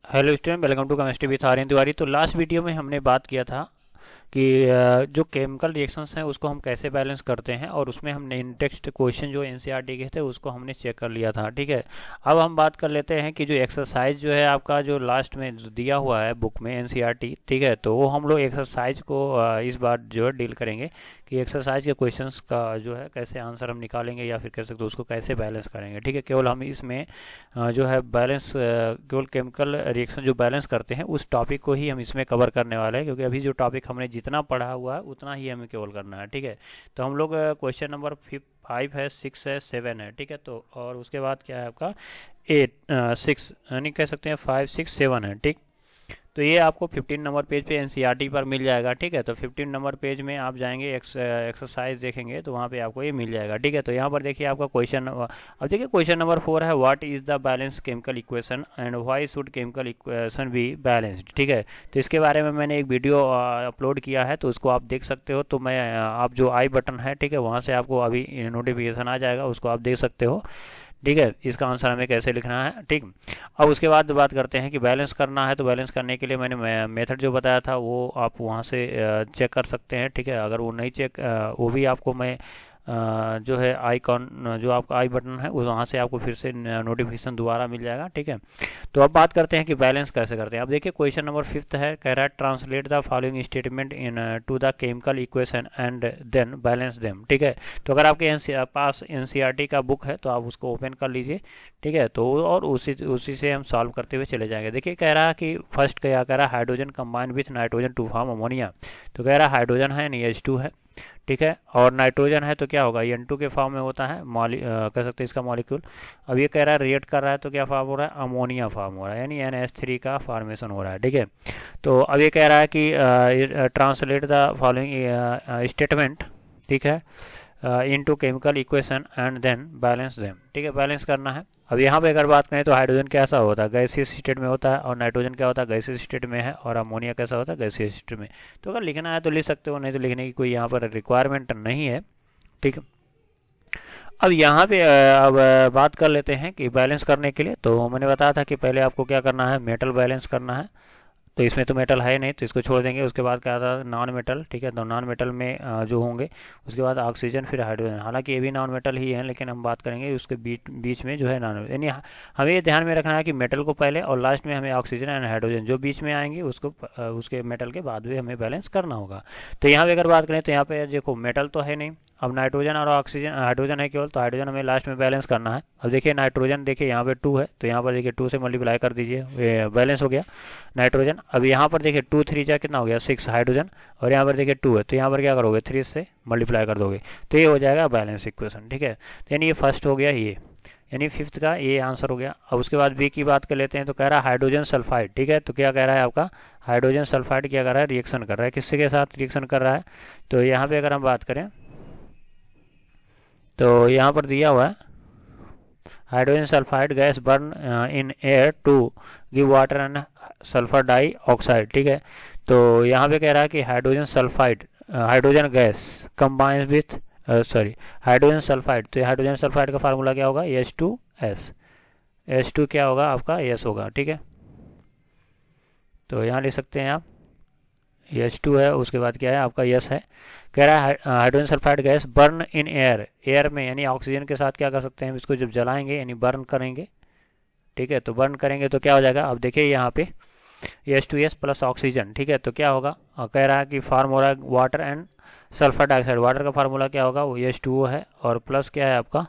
Hello student, welcome to chemistry with Aryan Tiwari. तो last video में हमने बात किया था कि जो केमिकल रिएक्शंस हैं उसको हम कैसे बैलेंस करते हैं, और उसमें हमने इन टेक्स्ट क्वेश्चन जो एनसीईआरटी के थे उसको हमने चेक कर लिया था। ठीक है, अब हम बात कर लेते हैं कि जो एक्सरसाइज जो है आपका जो लास्ट में जो दिया हुआ है बुक में एनसीईआरटी, ठीक है, तो वो हम लोग एक्सरसाइज को इस बार जो है डील करेंगे कि एक्सरसाइज के क्वेश्चंस का जो है कैसे आंसर हम निकालेंगे या फिर कह सकते हो उसको कैसे बैलेंस करेंगे। ठीक है, केवल हम इसमें जो है बैलेंस केवल केमिकल रिएक्शन जो बैलेंस करते हैं उस टॉपिक को ही हम इसमें कवर करने वाले हैं, क्योंकि अभी जो टॉपिक हमने जितना पढ़ा हुआ है उतना ही हमें केवल करना है। ठीक है, तो हम लोग क्वेश्चन नंबर 5 है, 6 है, 7 है। ठीक है, तो और उसके बाद क्या है आपका 8 6 यानी कह सकते हैं 5 6 7 है। ठीक, तो ये आपको 15 नंबर पेज पे एनसीईआरटी पर मिल जाएगा। ठीक है, तो 15 नंबर पेज में आप जाएंगे, एक्सरसाइज देखेंगे तो वहाँ पे आपको ये मिल जाएगा। ठीक है, तो यहाँ पर देखिए आपका क्वेश्चन, अब देखिए क्वेश्चन नंबर 4 है, what is the balance chemical equation and why should chemical equation be balanced. ठीक है, तो इसके बारे में मैंने एक वीडियो अपलोड किया है, तो उसको आप देख सकते हो। तो मैं आप जो आई बटन है, ठीक है, वहाँ से आपको अभी नोटिफिकेशन आ जाएगा, उसको आप देख सकते हो। ठीक है, इसका आंसर हमें कैसे लिखना है। ठीक, अब उसके बाद बात करते हैं कि बैलेंस करना है, तो बैलेंस करने के लिए मैंने मेथड जो बताया था वो आप वहाँ से चेक कर सकते हैं। ठीक है, अगर वो नहीं चेक, वो भी आपको मैं जो है आइकॉन जो आपका आई बटन है उस वहाँ से आपको फिर से नोटिफिकेशन दोबारा मिल जाएगा। ठीक है, तो अब बात करते हैं कि बैलेंस कैसे करते हैं। अब देखिए क्वेश्चन नंबर 5 है, कह रहा है translate the following statement into the chemical equation and then balance them. ठीक है, तो अगर आपके पास एनसीईआरटी का बुक है तो आप उसको ओपन कर लीजिए। ठीक है, तो और उसी से हम सॉल्व करते हुए चले जाएंगे। देखिए कह रहा है कि फर्स्ट क्या कह रहा है, hydrogen combine with nitrogen to form ammonia. तो कह रहा है हाइड्रोजन है यानी H2 है। ठीक है, और नाइट्रोजन है तो क्या होगा, N2 के फॉर्म में होता है, कह सकते हैं इसका मॉलिक्यूल। अब ये कह रहा है रिएक्ट कर रहा है तो क्या फॉर्म हो रहा है, अमोनिया फॉर्म हो रहा है, यानी NH3 का फॉर्मेशन हो रहा है। ठीक है, तो अब ये कह रहा है कि ट्रांसलेट द फॉलोइंग स्टेटमेंट, ठीक है, into chemical equation and then balance them. ठीक है, बैलेंस करना है। अब यहाँ पे अगर बात करें तो हाइड्रोजन कैसा होता है, गैसियस स्टेट में होता है, और नाइट्रोजन क्या होता है, गैसियस स्टेट में है, और अमोनिया कैसा होता है, गैसियस स्टेट में। तो अगर लिखना है तो लिख सकते हो, नहीं तो लिखने की कोई यहाँ पर रिक्वायरमेंट नहीं है। ठीक है, अब यहाँ पे अब बात कर लेते हैं कि बैलेंस करने के लिए, तो मैंने बताया था कि पहले आपको क्या करना है, मेटल बैलेंस करना है। तो इसमें तो मेटल है नहीं तो इसको छोड़ देंगे। उसके बाद क्या था, नॉन मेटल। ठीक है, तो नॉन मेटल में जो होंगे, उसके बाद ऑक्सीजन, फिर हाइड्रोजन। हालांकि ये भी नॉन मेटल ही है, लेकिन हम बात करेंगे उसके बीच बीच में जो है नॉन, यानी हमें ये ध्यान में रखना है कि मेटल को पहले और लास्ट में हमें ऑक्सीजन एंड हाइड्रोजन जो बीच में आएंगे उसको उसके मेटल के बाद भी हमें बैलेंस करना होगा। तो यहाँ पे अगर बात करें तो यहाँ पे देखो मेटल तो है नहीं, अब नाइट्रोजन और ऑक्सीजन, हाइड्रोजन है केवल, तो हाइड्रोजन हमें लास्ट में बैलेंस करना है। अब देखिए नाइट्रोजन, देखिए यहाँ पे 2 है तो यहाँ पर देखिए 2 से मल्टीप्लाई कर दीजिए, ये बैलेंस हो गया नाइट्रोजन। अब यहाँ पर देखिए 2 3 जा कितना हो गया 6 हाइड्रोजन, और यहाँ पर देखिए 2 है तो यहाँ पर क्या करोगे 3 से मल्टीप्लाई कर दोगे, तो ये हो जाएगा बैलेंस इक्वेशन। ठीक है, तो यानी ये फर्स्ट हो गया, ये यानी फिफ्थ का ये आंसर हो गया। अब उसके बाद बी की बात कर लेते हैं, तो कह रहा है हाइड्रोजन सल्फाइड। ठीक है, तो क्या कह रहा है आपका, हाइड्रोजन सल्फाइड क्या कर रहा है, रिएक्शन कर रहा है, किससे के साथ रिएक्शन कर रहा है। तो यहाँ पे अगर हम बात करें तो यहाँ पर दिया हुआ है hydrogen sulphide gas burn in air to give water and sulphur dioxide. ठीक है, तो यहाँ पे कह रहा है कि hydrogen sulphide, hydrogen gas combines with sorry hydrogen sulphide, तो हाइड्रोजन सल्फाइड का फार्मूला क्या होगा, H2S। H2 क्या होगा आपका, S होगा। ठीक है, तो यहाँ लिख सकते हैं आप H2 है, उसके बाद क्या है आपका S है। कह रहा है hydrogen sulphide gas burn in air, air में यानी ऑक्सीजन के साथ क्या कर सकते हैं, इसको जब जलाएंगे यानी बर्न करेंगे। ठीक है, तो बर्न करेंगे तो क्या हो जाएगा, अब देखिए यहाँ पे H2S प्लस ऑक्सीजन। ठीक है, तो क्या होगा, कह रहा है कि फार्म हो रहा है water and sulphur dioxide. Water का फार्मूला क्या होगा, वो H2O है, और प्लस क्या है आपका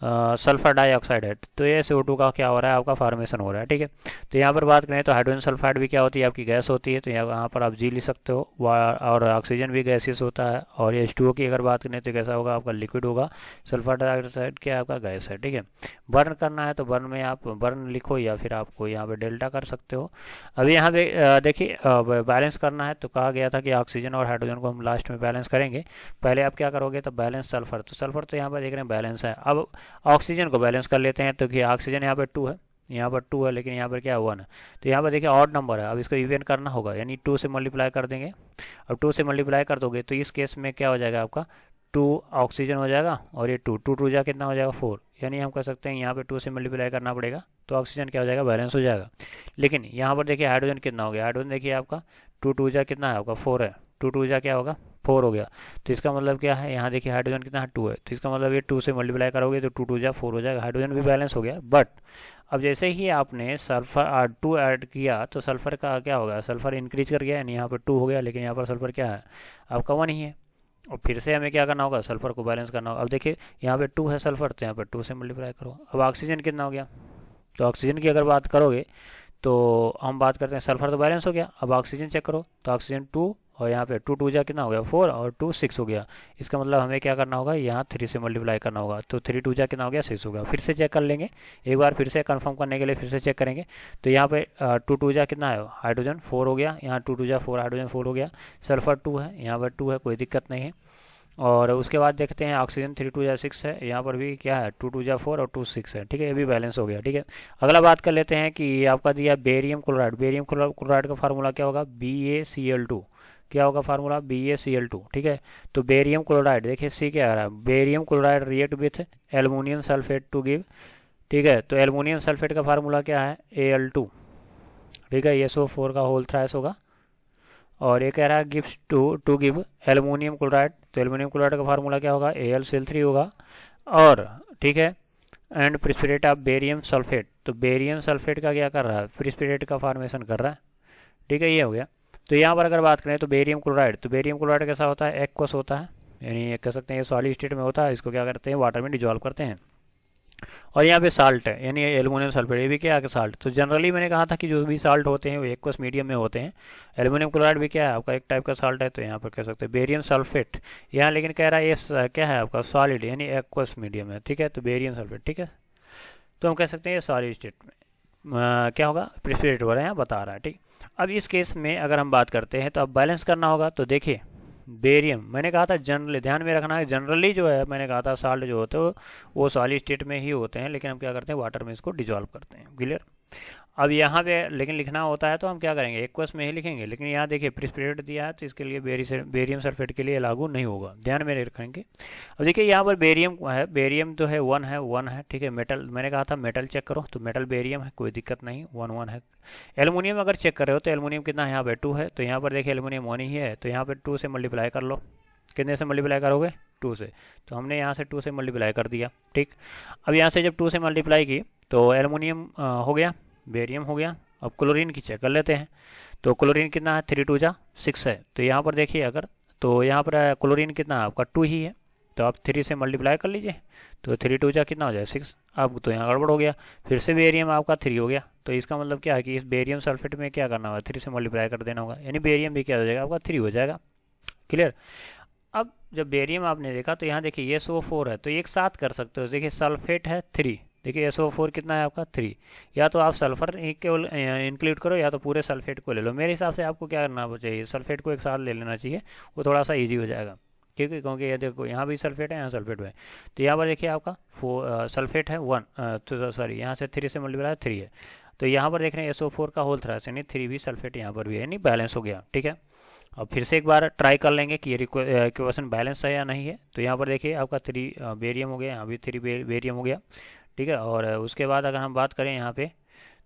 सल्फर डाइऑक्साइड है, तो ये CO2 का क्या हो रहा है आपका फॉर्मेशन हो रहा है। ठीक है, तो यहाँ पर बात करें तो हाइड्रोजन सल्फाइड भी क्या होती है आपकी गैस होती है, तो यहाँ पर आप जी लिख सकते हो, और ऑक्सीजन भी गैसियस होता है, और H2O की अगर बात करें तो कैसा होगा आपका लिक्विड होगा, सल्फर डाइऑक्साइड क्या आपका गैस है। ठीक है, बर्न करना है तो बर्न में आप बर्न लिखो या फिर आपको यहाँ पे डेल्टा कर सकते हो। अभी यहाँ पे देखिए बैलेंस करना है तो कहा गया था कि ऑक्सीजन और हाइड्रोजन को हम लास्ट में बैलेंस करेंगे। पहले आप क्या करोगे, तो बैलेंस सल्फर, तो सल्फर तो यहाँ पर देख रहे हैं बैलेंस है। अब ऑक्सीजन को बैलेंस कर लेते हैं, तो कि ऑक्सीजन यहाँ पर 2 है, यहाँ पर 2 है, लेकिन यहाँ पर क्या हुआ ना, तो यहाँ पर देखिए ऑड नंबर है, अब इसको इवन करना होगा, यानी 2 से मल्टीप्लाई कर देंगे। अब 2 से मल्टीप्लाई कर दोगे तो इस केस में क्या हो जाएगा आपका 2 ऑक्सीजन हो जाएगा, और ये 2 2 2 जा कितना हो जाएगा 4, यानी हम कह सकते हैं यहाँ पे 2 से मल्टीप्लाई करना पड़ेगा तो ऑक्सीजन क्या हो जाएगा, बैलेंस हो जाएगा। लेकिन यहाँ पर देखिए हाइड्रोजन कितना हो गया, हाइड्रोजन देखिए आपका 2 2 जा कितना है आपका 4 है, 2 2 जा क्या होगा 4 हो गया। तो इसका मतलब क्या है, यहाँ देखिए हाइड्रोजन कितना है 2 है, तो इसका मतलब ये 2 से मल्टीप्लाई करोगे तो 2 2 जा 4 हो जाएगा, हाइड्रोजन भी बैलेंस हो गया। बट अब जैसे ही आपने सल्फर 2 ऐड किया तो सल्फर का क्या होगा, सल्फर इंक्रीज कर गया, यानी यहाँ पर 2 हो गया, लेकिन यहाँ पर सल्फर क्या है आपका 1 ही है। और फिर से हमें क्या करना होगा, सल्फर को बैलेंस करना होगा। अब देखिए यहाँ पे 2 है सल्फर, तो यहाँ पर 2 से मल्टीप्लाई करो। अब ऑक्सीजन कितना हो गया, तो ऑक्सीजन की अगर बात करोगे तो हम बात करते हैं सल्फर तो बैलेंस हो गया, अब ऑक्सीजन चेक करो तो ऑक्सीजन 2 और यहाँ पे 2 2 जा कितना हो गया 4 और 2 6 हो गया। इसका मतलब हमें क्या करना होगा, यहाँ 3 से मल्टीप्लाई करना होगा, तो 3 2 जा कितना हो गया 6 हो गया। फिर से चेक कर लेंगे एक बार, फिर से कंफर्म करने के लिए फिर से चेक करेंगे। तो यहाँ पे 2 2 जा कितना है, हाइड्रोजन 4 हो गया, यहाँ 2 2 जा 4 हाइड्रोजन 4 हो गया, सल्फर 2 है, यहाँ पर 2 है, कोई दिक्कत नहीं है। और उसके बाद देखते हैं ऑक्सीजन 3 2 जा 6 है, यहाँ पर भी क्या है 2 2 जा 4 और 2 6 है, ठीक है, ये भी बैलेंस हो गया। ठीक है, अगला बात कर लेते हैं कि आपका दिया बेरियम क्लोराइड। बेरियम क्लोराइड का फार्मूला क्या होगा, BaCl2। क्या होगा फार्मूला, BaCl2। ठीक है, तो बेरियम क्लोराइड देखिए सी क्या आ रहा है, barium chloride react with aluminium sulphate to give. ठीक है, तो एल्युमिनियम सल्फेट का फार्मूला क्या है, Al2। ठीक है, SO4 का होल थ्राइस होगा। और ये कह रहा है gives to give aluminium chloride, तो एल्युमिनियम क्लोराइड का फार्मूला क्या होगा, AlCl3 होगा। और ठीक है, and precipitate of barium sulphate, तो बेरियम सल्फेट का क्या कर रहा है, प्रिस्पिरेट का फॉर्मेशन कर रहा है। ठीक है, ये हो गया। तो यहाँ पर अगर बात करें तो बेरियम क्लोराइड, तो बेरियम क्लोराइड कैसा होता है, एक्वस होता है, यानी कह सकते हैं ये सॉलिड स्टेट में होता है, इसको क्या करते हैं वाटर में डिजॉल्व करते हैं। और यहाँ पे साल्ट है, यानी एल्युमिनियम सल्फेट, ये भी क्या है साल्ट। तो जनरली मैंने कहा था कि जो भी साल्ट होते हैं वो एक्वस मीडियम में होते हैं, एल्युमिनियम क्लोराइड भी क्या है आपका एक टाइप का साल्ट है। तो यहाँ पर कह सकते हैं बेरियम सल्फेट, यहाँ लेकिन कह रहा है ये क्या है आपका सॉलिड, यानी एक्वस मीडियम है। ठीक है, तो बेरियम सल्फेट, ठीक है, तो हम कह सकते हैं ये सॉलिड स्टेट में क्या होगा, प्रिस्पिरेट हो रहा है, यहाँ बता रहा है। ठीक, अब इस केस में अगर हम बात करते हैं तो अब बैलेंस करना होगा। तो देखिए बेरियम मैंने कहा था जनरली, ध्यान में रखना है, जनरली जो है मैंने कहा था साल्ट जो होते हैं वो सॉलिड स्टेट में ही होते हैं, लेकिन हम क्या करते हैं वाटर में इसको डिजॉल्व करते हैं। क्लियर। अब यहाँ पे लेकिन लिखना होता है तो हम क्या करेंगे, एक्वस में ही लिखेंगे, लेकिन यहाँ देखिए प्रिस्पिरेट दिया है तो इसके लिए बेरियम सल्फेट के लिए लागू नहीं होगा, ध्यान में रखेंगे। अब देखिए यहाँ पर बेरियम है, बेरियम जो है 1 है, 1 है। ठीक है, मेटल मैंने कहा था मेटल चेक करो, तो मेटल बेरियम है, कोई दिक्कत नहीं, 1 1 है। एल्युमिनियम अगर चेक कर रहे हो तो एल्युमिनियम कितना है यहाँ पे 2 है, तो यहाँ पर देखिए एल्युमिनियम 1 ही है, तो यहाँ पर 2 से मल्टीप्लाई कर लो। कितने से मल्टीप्लाई करोगे, 2 से, तो हमने यहाँ से 2 से मल्टीप्लाई कर दिया। ठीक, अब यहाँ से जब 2 से मल्टीप्लाई की तो एल्युमिनियम हो गया, बेरियम हो गया। अब क्लोरीन की चेक कर लेते हैं, तो क्लोरीन कितना है 3 2 जा 6 है, तो यहाँ पर देखिए अगर, तो यहाँ पर क्लोरीन कितना है आपका 2 ही है, तो आप 3 से मल्टीप्लाई कर लीजिए, तो 3 2 जा कितना हो जाए 6। अब तो यहाँ गड़बड़ हो गया, फिर से बेरियम आपका 3 हो गया, तो इसका मतलब क्या है कि इस बेरियम सल्फेट में क्या करना होगा, 3 से मल्टीप्लाई कर देना होगा, यानी बेरियम भी क्या हो जाएगा आपका 3 हो जाएगा। क्लियर। अब जब बेरियम आपने देखा तो यहाँ देखिए ये SO4 है, तो एक साथ कर सकते हो, देखिए सल्फेट है 3, देखिए SO4 कितना है आपका 3, या तो आप सल्फर केवल इंक्लूड करो या तो पूरे सल्फेट को ले लो। मेरे हिसाब से आपको क्या करना चाहिए, सल्फेट को एक साथ ले लेना चाहिए, वो थोड़ा सा ईजी हो जाएगा। ठीक है, क्योंकि ये देखो यहाँ भी सल्फेट है, यहाँ सल्फेट है, तो यहाँ पर देखिए आपका सल्फेट है 1, तो सॉरी यहाँ से 3 से मल्टीप्लाई 3 है, तो यहाँ पर देख रहे हैं SO4 का होल थ्राइस, यानी 3 भी सल्फेट यहाँ पर भी है, यानी बैलेंस हो गया। ठीक है, अब फिर से एक बार ट्राई कर लेंगे कि ये इक्वेशन बैलेंस है या नहीं है। तो यहाँ पर देखिए आपका 3 बेरियम हो गया, यहाँ भी 3 बेरियम हो गया। ठीक है, और उसके बाद अगर हम बात करें यहाँ पे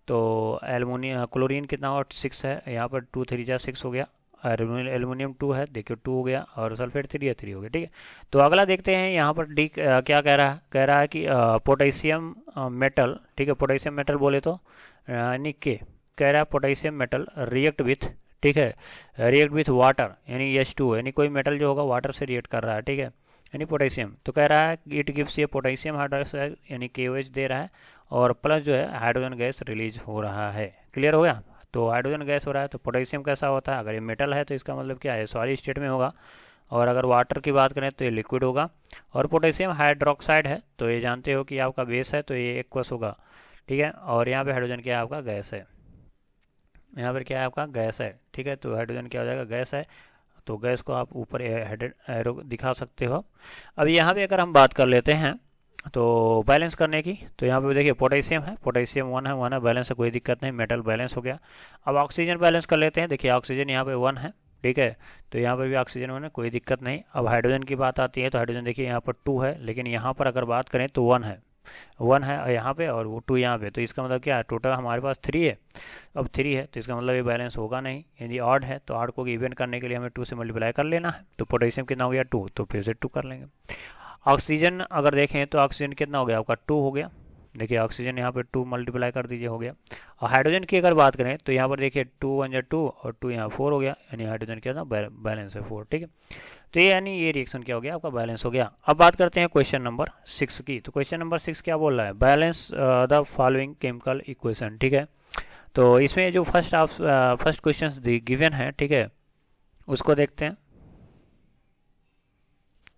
तो एल्युमिनियम क्लोरीन कितना और 6 है, यहाँ पर 2 3 जा 6 हो गया, एल्युमिनियम 2 है, देखिए 2 हो गया, और सल्फेट 3 है 3 हो गया। ठीक है, तो अगला देखते हैं यहाँ पर डी क्या कह रहा है कि पोटेशियम मेटल। ठीक है, पोटेशियम मेटल बोले तो यानी के कह रहा है पोटेशियम मेटल रिएक्ट विथ, ठीक है, रिएक्ट विथ वाटर, यानी H2, यानी कोई मेटल जो होगा वाटर से रिएक्ट कर रहा है। ठीक है, यानी पोटेशियम, तो कह रहा है इट गिव्स ये पोटेशियम हाइड्रोक्साइड यानी KOH दे रहा है, और प्लस जो है हाइड्रोजन गैस रिलीज हो रहा है। क्लियर हो गया, तो हाइड्रोजन गैस हो रहा है, तो पोटेशियम कैसा होता है, अगर ये मेटल है तो इसका मतलब क्या है, सॉलिड स्टेट में होगा, और अगर वाटर की बात करें तो ये लिक्विड होगा, और पोटेशियम हाइड्रोक्साइड है तो ये जानते हो कि आपका बेस है, तो ये एक्वस होगा। ठीक है, और यहाँ पे हाइड्रोजन क्या है आपका गैस है, यहाँ पर क्या है आपका गैस है। ठीक है, तो हाइड्रोजन क्या हो जाएगा गैस है, तो गैस को आप ऊपर हेडेड एरो दिखा सकते हो। अब यहाँ पे अगर हम बात कर लेते हैं तो बैलेंस करने की, तो यहाँ पे देखिए पोटेशियम है, पोटेशियम 1 है, 1 है, बैलेंस है, कोई दिक्कत नहीं, मेटल बैलेंस हो गया। अब ऑक्सीजन बैलेंस कर लेते हैं, देखिए ऑक्सीजन यहाँ पे 1 है। ठीक है, तो यहाँ पर भी ऑक्सीजन 1 है, कोई दिक्कत नहीं। अब हाइड्रोजन की बात आती है तो हाइड्रोजन देखिए यहाँ पर 2 है, लेकिन यहाँ पर अगर बात करें तो 1 है। 1 है यहाँ पे और वो 2 यहाँ पे, तो इसका मतलब क्या है, टोटल हमारे पास 3 है। अब 3 है तो इसका मतलब ये बैलेंस होगा नहीं। यदि ऑड है तो ऑड को इवन करने के लिए हमें 2 से मल्टीप्लाई कर लेना है। तो पोटेशियम कितना हो गया 2, तो फिर से 2 कर लेंगे। ऑक्सीजन अगर देखें तो ऑक्सीजन कितना हो गया आपका 2 हो गया। देखिए ऑक्सीजन यहाँ पे 2 मल्टीप्लाई कर दीजिए, हो गया। और हाइड्रोजन की अगर बात करें तो यहाँ पर देखिए 2 1 जा 2 और 2 यहाँ 4 हो गया, यानी हाइड्रोजन क्या था बैलेंस है 4, ठीक है। तो ये यानी ये रिएक्शन क्या हो गया आपका बैलेंस हो गया। अब बात करते हैं क्वेश्चन नंबर 6 की। तो क्वेश्चन नंबर 6 क्या बोल रहा है, balance the following chemical equation, ठीक है। तो इसमें जो फर्स्ट क्वेश्चन गिवन है, ठीक है, उसको देखते हैं।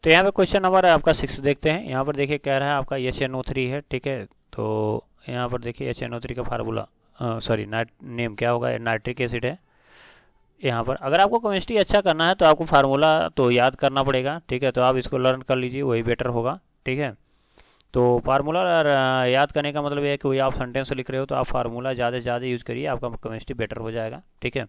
तो यहाँ पे क्वेश्चन नंबर आपका 6 देखते हैं। यहाँ पर देखिए कह रहा है आपका HNO3 है, ठीक है। तो यहाँ पर देखिए HNO3 का फार्मूला सॉरी नेम क्या होगा, नाइट्रिक एसिड है। यहाँ पर अगर आपको केमिस्ट्री अच्छा करना है तो आपको फार्मूला तो याद करना पड़ेगा, ठीक है। तो आप इसको लर्न कर लीजिए, वही बेटर होगा, ठीक है। तो फार्मूला याद करने का मतलब ये है कि कोई आप सेंटेंस लिख रहे हो तो आप फार्मूला ज़्यादा से ज़्यादा यूज़ करिए, आपका केमिस्ट्री बेटर हो जाएगा, ठीक है।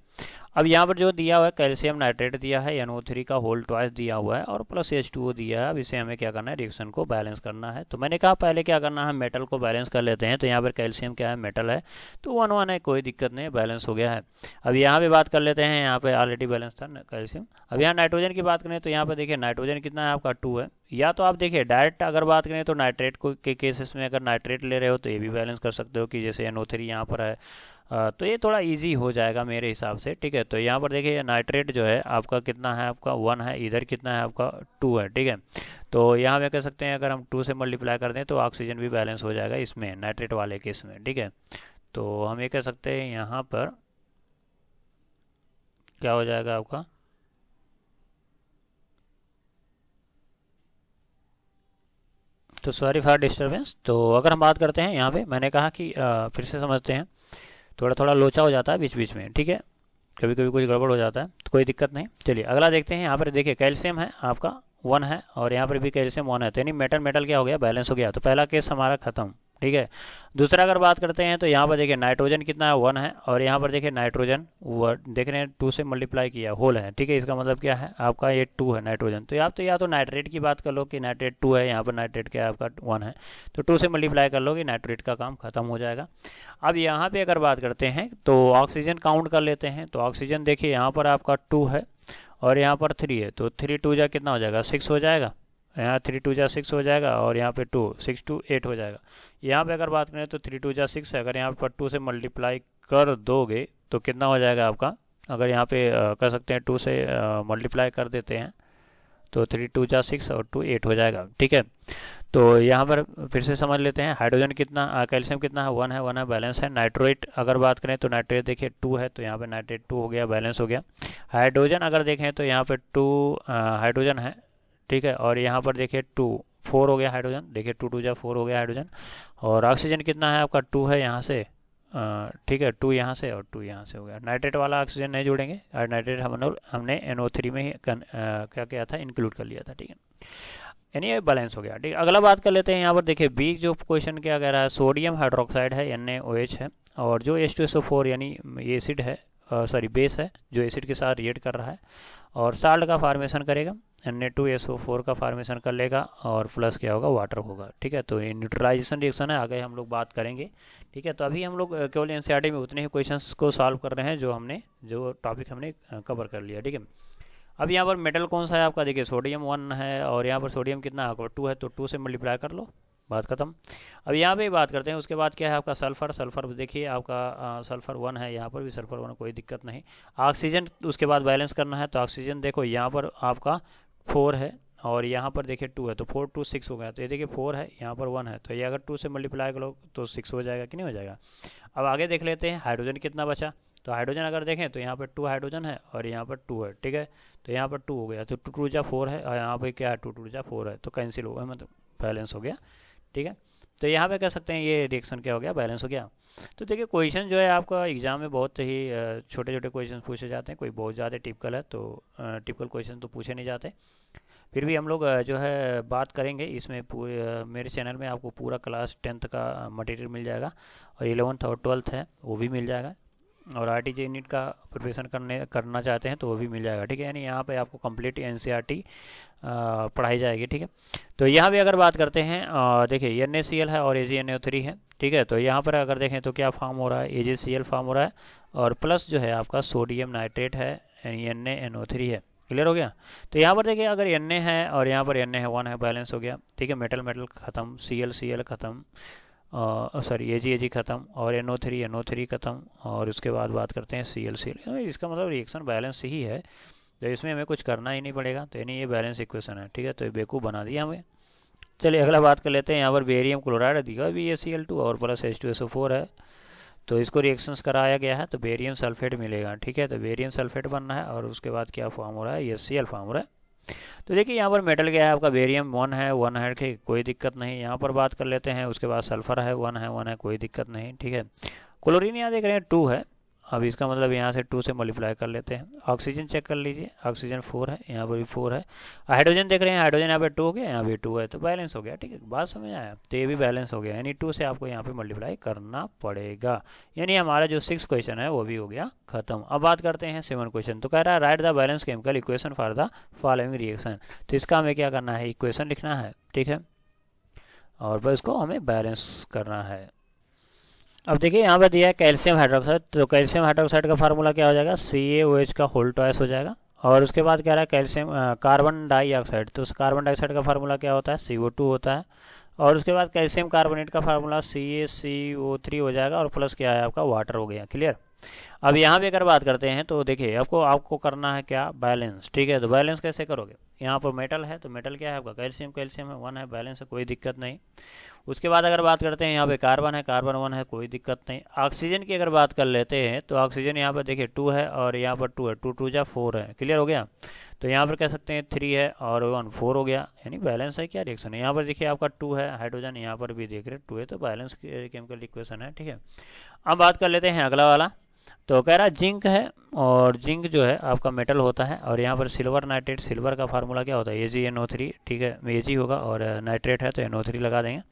अब यहाँ पर जो दिया हुआ है कैल्शियम नाइट्रेट दिया है, NO3 का होल ट्वाइस दिया हुआ है और प्लस H2O दिया है। अब इसे हमें क्या करना है, रिएक्शन को बैलेंस करना है। तो मैंने कहा पहले क्या करना है, मेटल को बैलेंस कर लेते हैं। तो यहाँ पर कैल्शियम क्या है, मेटल है, तो 1 1 है, कोई दिक्कत नहीं, बैलेंस हो गया है। अब यहाँ पे बात कर लेते हैं, यहाँ पे ऑलरेडी बैलेंस था कैल्शियम। अब यहाँ नाइट्रोजन की बात करें तो यहाँ पर देखिए नाइट्रोजन कितना है आपका 2 है। या तो आप देखिए डायरेक्ट अगर बात करें तो नाइट्रेट को के केसेस में अगर नाइट्रेट ले रहे हो तो ये भी बैलेंस कर सकते हो कि जैसे NO3 यहाँ पर है। तो ये थोड़ा इजी हो जाएगा मेरे हिसाब से, ठीक है। तो यहाँ पर देखिए नाइट्रेट जो है आपका कितना है, आपका 1 है, इधर कितना है आपका 2 है, ठीक है। तो यहाँ पे कह सकते हैं अगर हम 2 से मल्टीप्लाई कर दें तो ऑक्सीजन भी बैलेंस हो जाएगा इसमें, नाइट्रेट वाले केस में, ठीक है। तो हम ये कह सकते हैं यहाँ पर क्या हो जाएगा आपका, तो सॉरी फॉर डिस्टर्बेंस। तो अगर हम बात करते हैं यहाँ पे, मैंने कहा कि फिर से समझते हैं, थोड़ा थोड़ा लोचा हो जाता है बीच बीच में, ठीक है, कभी कभी कुछ गड़बड़ हो जाता है, तो कोई दिक्कत नहीं। चलिए अगला देखते हैं। यहाँ पर देखिए कैल्शियम है आपका 1 है और यहाँ पर भी कैल्शियम 1 है, तो यानी मेटल मेटल क्या हो गया, बैलेंस हो गया। तो पहला केस हमारा खत्म, ठीक है। दूसरा अगर बात करते हैं तो यहाँ पर देखिए नाइट्रोजन कितना है 1 है और यहाँ पर देखिए नाइट्रोजन देख रहे हैं 2 से मल्टीप्लाई किया होल है, ठीक है। इसका मतलब क्या है आपका ये 2 है नाइट्रोजन। तो आप तो या तो नाइट्रेट की बात कर लो कि नाइट्रेट 2 है, यहाँ पर नाइट्रेट क्या है आपका 1 है, तो 2 से मल्टीप्लाई कर लो कि नाइट्रेट का काम खत्म हो जाएगा। अब यहाँ पे अगर बात करते हैं तो ऑक्सीजन काउंट कर लेते हैं। तो ऑक्सीजन देखिए यहाँ पर आपका 2 है और यहाँ पर 3 है, तो 3 2 जा कितना हो जाएगा 6 हो जाएगा। यहाँ 3 2 जा 6 हो जाएगा और यहाँ पे 2 6 2 8 हो जाएगा। यहाँ पे अगर बात करें तो 3 2 जा 6 है, अगर यहाँ पर 2 से मल्टीप्लाई कर दोगे तो कितना हो जाएगा आपका, अगर यहाँ पे कर सकते हैं 2 से मल्टीप्लाई कर देते हैं तो 3 2 जा 6 और 2 8 हो जाएगा, ठीक है। तो यहाँ पर फिर से समझ लेते हैं, हाइड्रोजन कितना कैल्शियम कितना है 1 है, 1 है, बैलेंस है। नाइट्रेट अगर बात करें तो नाइट्रेट देखिए 2 है, तो यहाँ पे नाइट्रेट 2 हो गया, बैलेंस हो गया। हाइड्रोजन अगर देखें तो यहाँ पे 2 हाइड्रोजन है, ठीक है। और यहाँ पर देखिए 2 4 हो गया हाइड्रोजन, देखिए 2 2 जा 4 हो गया हाइड्रोजन। और ऑक्सीजन कितना है आपका 2 है यहाँ से, ठीक है, 2 यहाँ से और 2 यहाँ से हो गया। नाइट्रेट वाला ऑक्सीजन नहीं जोड़ेंगे और नाइट्रेट हमने NO3 में ही क्या किया था, इंक्लूड कर लिया था, ठीक है। यानी ये बैलेंस हो गया, ठीक है। अगला बात कर लेते हैं। यहाँ पर देखिए बी जो क्वेश्चन क्या कह रहा है, सोडियम हाइड्रोक्साइड है NaOH है और जो H2SO4 यानी एसिड है, सॉरी बेस है, जो एसिड के साथ रिएक्ट कर रहा है और साल्ट का फार्मेशन करेगा, Na2SO4 का फार्मेशन कर लेगा और प्लस क्या होगा, वाटर होगा, ठीक है। तो ये न्यूट्रलाइजेशन रिएक्शन है, आगे हम लोग बात करेंगे, ठीक है। तो अभी हम लोग केवल NCERT में उतने ही क्वेश्चंस को सॉल्व कर रहे हैं जो टॉपिक हमने कवर कर लिया, ठीक है। अब यहाँ पर मेटल कौन सा है आपका, देखिए सोडियम 1 है और यहाँ पर सोडियम कितना आपका 2 है, तो 2 से मल्टीप्लाई कर लो, बात खत्म। अब यहाँ पे बात करते हैं, उसके बाद क्या है आपका सल्फर। सल्फर देखिए आपका सल्फर 1 है, यहाँ पर भी सल्फर 1, कोई दिक्कत नहीं। ऑक्सीजन उसके बाद बैलेंस करना है, तो ऑक्सीजन देखो यहाँ पर आपका 4 है और यहाँ पर देखिए 2 है, तो 4 2 6 हो गया। तो ये देखिए 4 है, यहाँ पर 1 है, तो ये अगर 2 से मल्टीप्लाई करो तो 6 हो जाएगा कि नहीं हो जाएगा। अब आगे देख लेते हैं हाइड्रोजन कितना बचा। तो हाइड्रोजन अगर देखें तो यहाँ पर 2 हाइड्रोजन है और यहाँ पर 2 है, ठीक है। तो यहाँ पर 2 हो गया, तो 2 2 जा 4 है और यहाँ पर क्या है 2 2 जा 4 है, तो कैंसिल हो गया, मतलब बैलेंस हो गया, ठीक है। तो यहाँ पे कह सकते हैं ये रिएक्शन क्या हो गया, बैलेंस हो गया। तो देखिए क्वेश्चन जो है आपका एग्जाम में बहुत ही छोटे छोटे क्वेश्चन पूछे जाते हैं, कोई बहुत ज़्यादा टिपिकल है तो टिपिकल क्वेश्चन तो पूछे नहीं जाते। फिर भी हम लोग जो है बात करेंगे इसमें मेरे चैनल में आपको पूरा क्लास 10th का मटेरियल मिल जाएगा और 11th और 12th है वो भी मिल जाएगा, और आरटीजे नीट का प्रिपरेशन करना चाहते हैं तो वो भी मिल जाएगा, ठीक है। यानी यहाँ पे आपको कंप्लीट एनसीईआरटी पढ़ाई जाएगी, ठीक है। तो यहाँ भी अगर बात करते हैं, देखिए NaCl है और AgNO3 है, ठीक है। तो यहाँ पर अगर देखें तो क्या फॉर्म हो रहा है, AgCl फॉर्म हो रहा है और प्लस जो है आपका सोडियम नाइट्रेट है, यानी NaNO3 है। क्लियर हो गया। तो यहाँ पर देखिए अगर Na है और यहाँ पर Na है 1 है, बैलेंस हो गया, ठीक है। मेटल मेटल ख़त्म, Cl ख़त्म, सॉरी Ag ख़त्म और NO3 ख़त्म, और उसके बाद बात करते हैं Cl। इसका मतलब रिएक्शन बैलेंस ही है, तो इसमें हमें कुछ करना ही नहीं पड़ेगा। तो यानी ये बैलेंस इक्वेशन है, ठीक है। तो ये बेवकूफ़ बना दिया हमें। चलिए अगला बात कर लेते हैं। यहाँ पर बेरियम क्लोराइड दिखा BaCl2 और प्लस H2SO4 है, तो इसको रिएक्शंस कराया गया है तो बेरियम सल्फेट मिलेगा, ठीक है। तो बेरियम सल्फेट बनना है और उसके बाद क्या फॉर्म हो रहा है, HCl फॉर्म हो रहा है। तो देखिए यहाँ पर मेटल क्या है आपका, बेरियम 1 है, 1 है, ठीक, कोई दिक्कत नहीं। यहाँ पर बात कर लेते हैं, उसके बाद सल्फर है 1 है, कोई दिक्कत नहीं, ठीक है। क्लोरीन यहाँ देख रहे हैं 2 है, अब इसका मतलब यहाँ से 2 से मल्टीप्लाई कर लेते हैं। ऑक्सीजन चेक कर लीजिए, ऑक्सीजन 4 है, यहाँ पर भी 4 है। हाइड्रोजन देख रहे हैं, हाइड्रोजन यहाँ पे 2 हो गया, यहाँ भी 2 है, तो बैलेंस हो गया, ठीक है। बात समझ आया। तो ये भी बैलेंस हो गया, यानी 2 से आपको यहाँ पे मल्टीप्लाई करना पड़ेगा। यानी हमारा जो 6 क्वेश्चन है वो भी हो गया खत्म। अब बात करते हैं 7 क्वेश्चन। तो कह रहा है right the balance chemical equation for the following reaction. तो इसका हमें क्या करना है, इक्वेशन लिखना है, ठीक है, और बस इसको हमें बैलेंस करना है। अब देखिए यहाँ पर दिया है कैल्शियम हाइड्रोक्साइड, तो कैल्शियम हाइड्रोक्साइड का फार्मूला क्या हो जाएगा, CaOH का होल ट्वाइस हो जाएगा। और उसके बाद कह रहा है कैल्शियम कार्बन डाइऑक्साइड, तो उस कार्बन डाइऑक्साइड का फार्मूला क्या होता है, CO2 होता है। और उसके बाद कैल्शियम कार्बोनेट का फार्मूला CaCO3 हो जाएगा और प्लस क्या है आपका वाटर हो गया। क्लियर। अब यहाँ पे अगर बात करते हैं तो देखिए आपको करना है क्या, बैलेंस, ठीक है। तो बैलेंस कैसे करोगे, यहाँ पर मेटल है तो मेटल क्या है आपका, कैल्शियम है 1 है, बैलेंस है, कोई दिक्कत नहीं। उसके बाद अगर बात करते हैं यहाँ पे कार्बन है, कार्बन 1 है, कोई दिक्कत नहीं। ऑक्सीजन की अगर बात कर लेते हैं तो ऑक्सीजन यहाँ पर देखिए 2 है और यहाँ पर 2 है, 2 2 जा 4 है। क्लियर हो गया। तो यहाँ पर कह सकते हैं 3 है और 1 4 हो गया, यानी बैलेंस है। क्या रिएक्शन है, यहाँ पर देखिए आपका 2 है, हाइड्रोजन यहाँ पर भी देख रहे 2 है, तो बैलेंस केमिकल इक्वेशन है, ठीक है। अब बात कर लेते हैं अगला वाला। तो कह रहा है जिंक है और जिंक जो है आपका मेटल होता है, और यहाँ पर सिल्वर नाइट्रेट, सिल्वर का फार्मूला क्या होता है, AgNO3, ठीक है, Ag होगा और नाइट्रेट है तो NO3 लगा देंगे।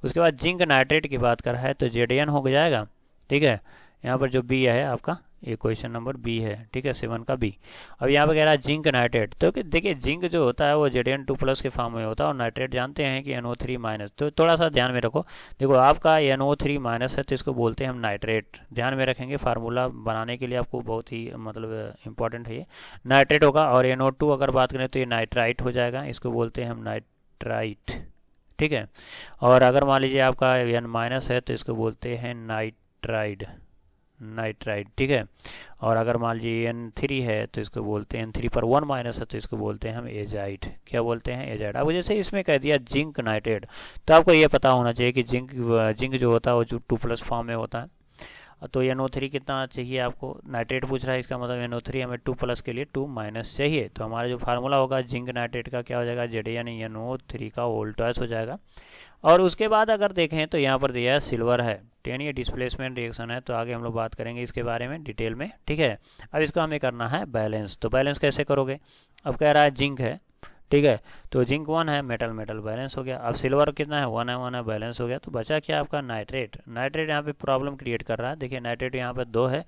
उसके बाद जिंक नाइट्रेट की बात कर रहा है तो Zn हो जाएगा, ठीक है। यहाँ पर जो बी है आपका, ये क्वेश्चन नंबर बी है, ठीक है, 7 का बी। अब यहाँ पर कह रहा है जिंक नाइट्रेट, तो देखिए जिंक जो होता है वो Zn2+ के फॉर्म में होता है और नाइट्रेट जानते हैं कि NO3-। तो थोड़ा सा ध्यान में रखो, देखो आपका NO3- है तो इसको बोलते हैं हम नाइट्रेट, ध्यान में रखेंगे। फार्मूला बनाने के लिए आपको बहुत ही मतलब इंपॉर्टेंट है ये, नाइट्रेट होगा। और NO2 अगर बात करें तो ये नाइट्राइट हो जाएगा, इसको बोलते हैं हम नाइट्राइट, ठीक है। और अगर मान लीजिए आपका N- है तो इसको बोलते हैं नाइट्राइड, ठीक है। और अगर मान लीजिए N3 है तो इसको बोलते हैं, N3 पर 1- है तो इसको बोलते हैं हम एजाइड। क्या बोलते हैं, एजाइड। अब जैसे इसमें कह दिया जिंक नाइट्रेट, तो आपको ये पता होना चाहिए कि जिंक जो होता है वो जो 2+ फॉर्म में होता है। तो NO3 कितना चाहिए आपको, नाइट्रेट पूछ रहा है, इसका मतलब NO3 हमें 2+ के लिए 2- चाहिए। तो हमारा जो फार्मूला होगा जिंक नाइट्रेट का क्या हो जाएगा, Zn का होल ट्वाइस हो जाएगा। और उसके बाद अगर देखें तो यहाँ पर दिया है सिल्वर है, यानी ये डिस्प्लेसमेंट रिएक्शन है। तो आगे हम लोग बात करेंगे इसके बारे में डिटेल में, ठीक है। अब इसको हमें करना है बैलेंस। तो बैलेंस कैसे करोगे, अब कह रहा है जिंक है, ठीक है, तो जिंक 1 है, मेटल मेटल बैलेंस हो गया। अब सिल्वर कितना है, 1 है, बैलेंस हो गया। तो बचा क्या आपका नाइट्रेट, नाइट्रेट यहाँ पे प्रॉब्लम क्रिएट कर रहा है। देखिए नाइट्रेट यहाँ पर 2 है,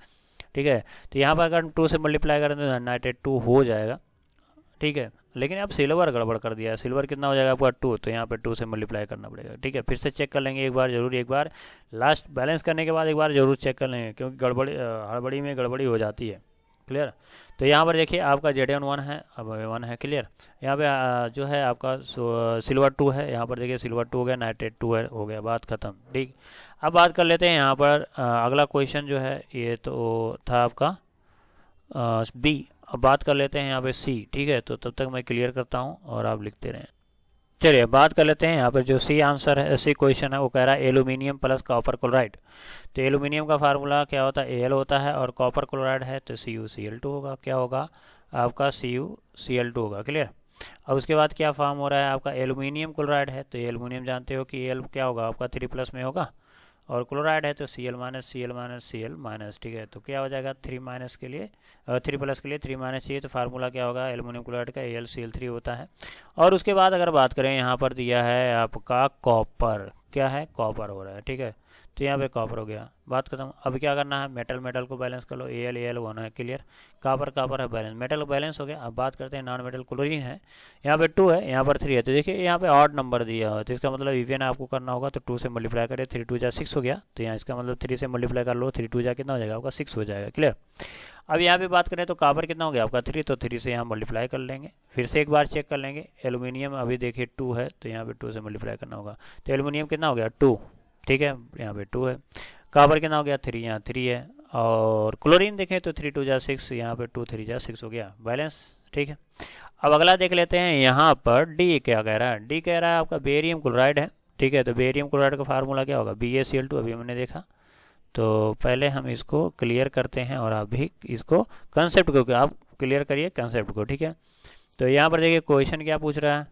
ठीक है। तो यहाँ पर अगर 2 से मल्टीप्लाई करें तो नाइट्रेट 2 हो जाएगा, ठीक है। लेकिन अब सिल्वर गड़बड़ कर दिया है, सिल्वर कितना हो जाएगा आपका 2, तो यहाँ पे 2 से मल्टीप्लाई करना पड़ेगा, ठीक है। फिर से चेक कर लेंगे एक बार जरूर, एक बार लास्ट बैलेंस करने के बाद एक बार जरूर चेक कर लेंगे, क्योंकि हड़बड़ी में गड़बड़ी हो जाती है। क्लियर। तो यहाँ पर देखिए आपका Zn 1 है, अब 1 है, क्लियर। यहाँ पे जो है आपका सिल्वर 2 है, यहाँ पर देखिए सिल्वर 2 हो गया, नाइट्रेट 2 है, हो गया, बात खत्म, ठीक। अब बात कर लेते हैं यहाँ पर अगला क्वेश्चन जो है, ये तो था आपका बी। अब बात कर लेते हैं यहाँ पे सी, ठीक है। तो तब तक मैं क्लियर करता हूँ और आप लिखते रहें। चलिए बात कर लेते हैं यहाँ पर जो सी आंसर है, सी क्वेश्चन है, वो कह रहा है एल्यूमिनियम प्लस कॉपर क्लोराइड। तो एल्यूमिनियम का फार्मूला क्या होता है, Al होता है, और कॉपर क्लोराइड है तो CuCl2 होगा। क्या होगा आपका, CuCl2 होगा। क्लियर। अब उसके बाद क्या फॉर्म हो रहा है आपका, एल्यूमिनियम क्लोराइड है, तो एल्यूमिनियम जानते हो कि Al क्या होगा आपका 3+ में होगा, और क्लोराइड है तो Cl-, ठीक है। तो क्या हो जाएगा 3- के लिए 3+ के लिए 3- चाहिए, तो फार्मूला क्या होगा एल्यूमिनियम क्लोराइड का, AlCl3 होता है। और उसके बाद अगर बात करें यहाँ पर दिया है आपका कॉपर, क्या है, कॉपर हो रहा है, ठीक है। तो यहाँ पे कॉपर हो गया, बात खत्म। अब क्या करना है, मेटल मेटल को बैलेंस कर लो, Al 1 है, क्लियर। कॉपर कॉपर है बैलेंस, मेटल बैलेंस हो गया। अब बात करते हैं नॉन मेटल, क्लोरीन है, यहाँ पे 2 है, यहाँ पर 3 है। तो देखिए यहाँ पे ऑड नंबर दिया हो, तो इसका मतलब इवन आपको करना होगा, तो 2 से मल्टीप्लाई करें, 3 2 जा 6 हो गया। तो यहाँ इसका मतलब 3 से मल्टीप्लाई कर लो, 3 2 जा कितना हो जाएगा आपका 6 हो जाएगा, क्लियर। अब यहाँ पे बात करें तो कॉपर कितना हो गया आपका 3, तो 3 से यहाँ मल्टीप्लाई कर लेंगे, फिर से एक बार चेक कर लेंगे। एल्यूमिनियम अभी देखिए 2 है, तो यहाँ पे 2 से मल्टीप्लाई करना होगा, तो एल्यूमिनियम कितना हो गया 2, ठीक है, यहाँ पे 2 है। कॉपर कितना हो गया 3, यहाँ 3 है। और क्लोरीन देखें तो 3 2 जा 6, यहाँ पे 2 3 जा 6 हो गया, बैलेंस, ठीक है। अब अगला देख लेते हैं, यहाँ पर डी क्या कह रहा है, डी कह रहा है आपका बेरियम क्लोराइड है, ठीक है। तो बेरियम क्लोराइड का फार्मूला क्या होगा, BaCl2, अभी हमने देखा। तो पहले हम इसको क्लियर करते हैं और आप भी इसको कंसेप्ट को आप क्लियर करिए, कंसेप्ट को, ठीक है। तो यहाँ पर देखिए क्वेश्चन क्या पूछ रहा है,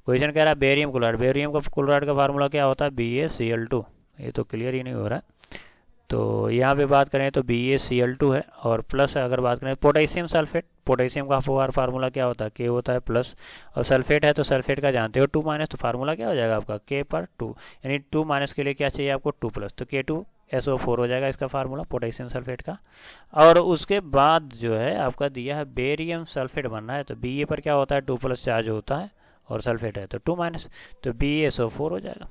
क्वेश्चन कह रहा है बेरियम क्लोराइड, बेरियम का क्लोराइड का फार्मूला क्या होता है, BaCl2। ये तो क्लियर ही नहीं हो रहा है। तो यहाँ पे बात करें तो BaCl2 है, और प्लस अगर बात करें पोटेशियम सल्फेट, पोटेशियम का फार्मूला क्या होता है, K होता है प्लस, और सल्फेट है तो सल्फेट का जानते हो 2 माइनस, तो फार्मूला क्या हो जाएगा आपका K/2, यानी 2 माइनस के लिए क्या चाहिए आपको 2 प्लस, तो K2SO4 हो जाएगा इसका फार्मूला पोटेशियम सल्फेट का। और उसके बाद जो है आपका दिया है बेरियम सल्फेट बनना है, तो Ba पर क्या होता है 2 प्लस चार्ज होता है, और सल्फेट है तो 2 माइनस, तो BaSO4 हो जाएगा।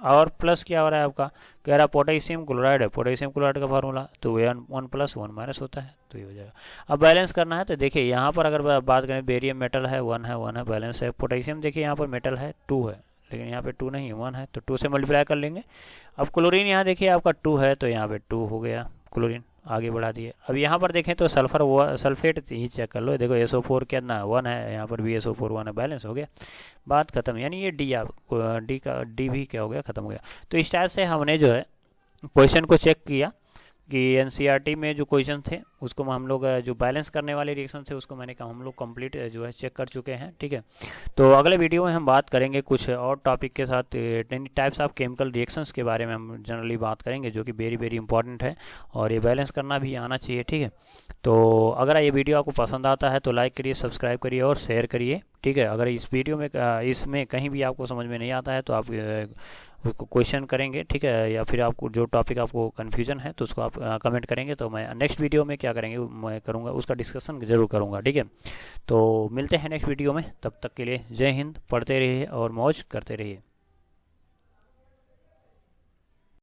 और प्लस क्या हो रहा है आपका, कह रहा पोटेशियम क्लोराइड है, पोटेशियम क्लोराइड का फार्मूला तो 1 प्लस 1 माइनस होता है, तो ये हो जाएगा। अब बैलेंस करना है, तो देखिए यहाँ पर अगर बात करें बेरियम मेटल है 1 है 1 है, बैलेंस है। पोटेशियम देखिए यहाँ पर मेटल है 2 है, लेकिन यहाँ पे 2 नहीं है 1 है, तो 2 से मल्टीप्लाई कर लेंगे। अब क्लोरीन यहाँ देखिए आपका 2 है, तो यहाँ पे 2 हो गया, क्लोरीन आगे बढ़ा दिए। अब यहाँ पर देखें तो सल्फर सल्फेट ही चेक कर लो, देखो SO4 कितना 1 है, यहाँ पर भी SO4 1 है, बैलेंस हो गया, बात खत्म। यानी ये डी डी भी क्या हो गया, खत्म हो गया। तो इस टाइप से हमने जो है क्वेश्चन को चेक किया कि NCERT में जो क्वेश्चन थे उसको हम लोग जो बैलेंस करने वाले रिएक्शन थे उसको मैंने कहा हम लोग कंप्लीट जो है चेक कर चुके हैं, ठीक है। तो अगले वीडियो में हम बात करेंगे कुछ और टॉपिक के साथ, टाइप्स ऑफ केमिकल रिएक्शंस के बारे में हम जनरली बात करेंगे, जो कि वेरी वेरी इंपॉर्टेंट है, और ये बैलेंस करना भी आना चाहिए, ठीक है। तो अगर ये वीडियो आपको पसंद आता है तो लाइक करिए, सब्सक्राइब करिए और शेयर करिए, ठीक है। अगर इस वीडियो में इसमें कहीं भी आपको समझ में नहीं आता है तो आप उसको क्वेश्चन करेंगे, ठीक है, या फिर आपको जो टॉपिक आपको कन्फ्यूजन है तो उसको आप कमेंट करेंगे, तो मैं नेक्स्ट वीडियो में क्या करेंगे मैं करूँगा उसका डिस्कशन ज़रूर करूँगा, ठीक है। तो मिलते हैं नेक्स्ट वीडियो में, तब तक के लिए जय हिंद, पढ़ते रहिए और मौज करते रहिए।